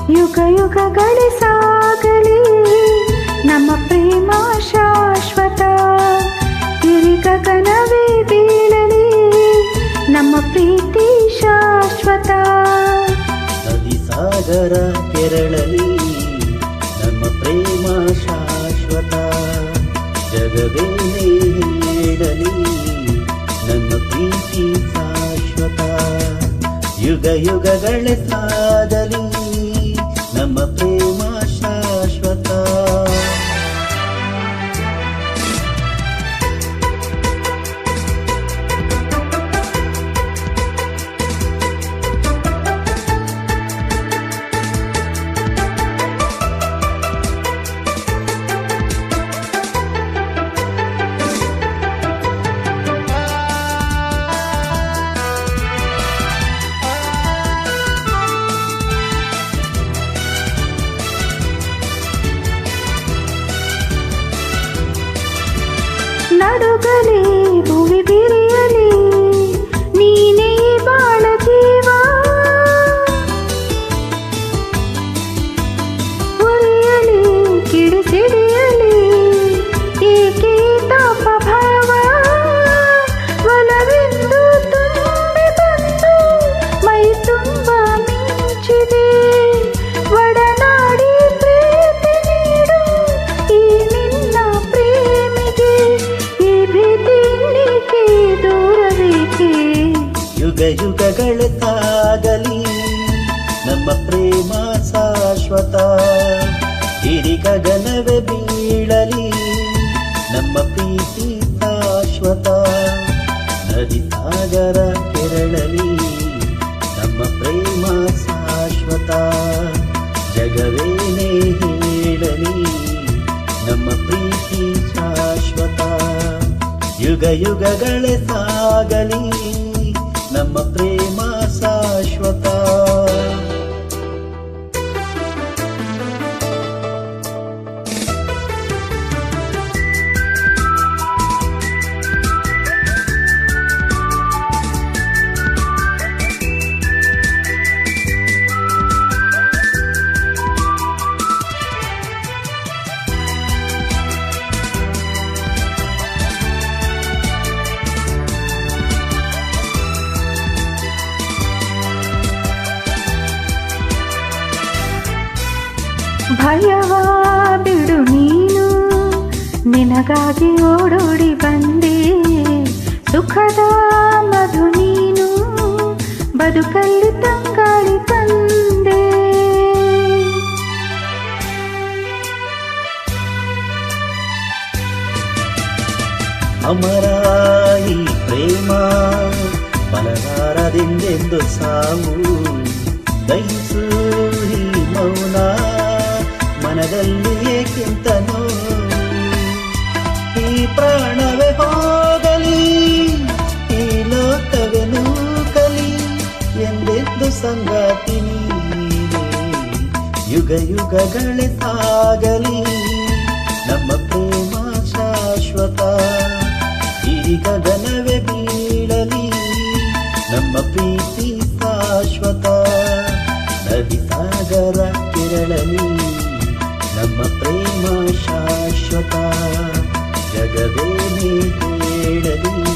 ಯುಗ ಯುಗಗಳೇ ಸಾಗಲಿ ನಮ್ಮ ಪ್ರೇಮ ಶಾಶ್ವತ. ಗಗನವೇ ಬೀಳಲಿ ನಮ್ಮ ಪ್ರೀತಿ ಶಾಶ್ವತ. ನದಿ ಸಾಗರ ಕೆರಳಲಿ ನಮ್ಮ ಪ್ರೇಮ ಶಾಶ್ವತ. ಜಗವೇ ಹೇಳಲಿ ನಮ್ಮ ಪ್ರೀತಿ ಶಾಶ್ವತ. ಯುಗ ಯುಗಗಳೇ ಸಾಗಲಿ ನಮ್ಮ ಪ್ರೇಮ ಶಾಶ್ವತ. ನಡುಗಲಿ ಭುವಿ ಬಿರಿಯಲಿ ನೀನೇ ಬಾಳ ಜೀವ. ಉರಿಯಲಿ ಕಿಡಿಸಿಡಿಯಲಿ ಏಕೆ ತಾಪ ಭಾವ. ಒಲವೆಂದು ತುಂಬಿ ಬಂದು ಮೈ ತುಂಬ ಮಿಂಚಿದೆ. ಒಡನಾಡಿ ಪ್ರೀತಿ ನೀಡು ಈ ನಿನ್ನ ಪ್ರೇಮಿಗೆ. ಯುಗ ಯುಗಗಳೇ ಸಾಗಲಿ ನಮ್ಮ ಪ್ರೇಮ ಶಾಶ್ವತ. ಹಿರಿ ಗಗನವೇ ಬೀಳಲಿ ನಮ್ಮ ಪ್ರೀತಿ ಶಾಶ್ವತ. ನದಿ ಸಾಗರ ಕೆರಳಲಿ ನಮ್ಮ ಪ್ರೇಮ ಶಾಶ್ವತ. ಜಗವೇನೇ ಹೇಳಲಿ ನಮ್ಮ ಪ್ರೀತಿ ಶಾಶ್ವತ. ಯುಗ ಯುಗಗಳೇ ಸಾಗಲಿ ನಮ್ಮ ಪ್ರೇಮ ಶಾಶ್ವತ. ಭಯವ ಬಿಡು ನೀನು ನಿನಗಾಗಿ ಓಡೋಡಿ ಬಂದೆ. ಸುಖದ ಮಧು ನೀನು ಬದುಕಲ್ಲಿ ತಂಗಾಳಿ ತಂದೆ. ಅಮರಾಯಿ ಪ್ರೇಮ ಬಲಗಾರದಿಂದೆಂದು ಸಾವು. ದಹಿಸು ಈ ಮೌನ ಮನದಲ್ಲಿ ಏಕಿಂತ ನೋವು. ಈ ಪ್ರಾಣವೇ ಹೋಗಲಿ ಈ ಲೋಕವೇ ನೂಕಲಿ ಎಂದೆಂದು ಸಂಗಾತಿ ನೀನೇ. ಯುಗ ಯುಗಗಳೇ ಸಾಗಲಿ ನಮ್ಮ ಪ್ರೇಮ ಶಾಶ್ವತ. ಈ ಗಗನವೇ ಬೀಳಲಿ ನಮ್ಮ ಪ್ರೀತಿ ಶಾಶ್ವತ. ನದಿ ಸಾಗರ ಕೆರಳಲಿ ನಮ್ಮ ಪ್ರೇಮ ಶಾಶ್ವತ. ಜಗವೇನೇ ಹೇಳಲಿ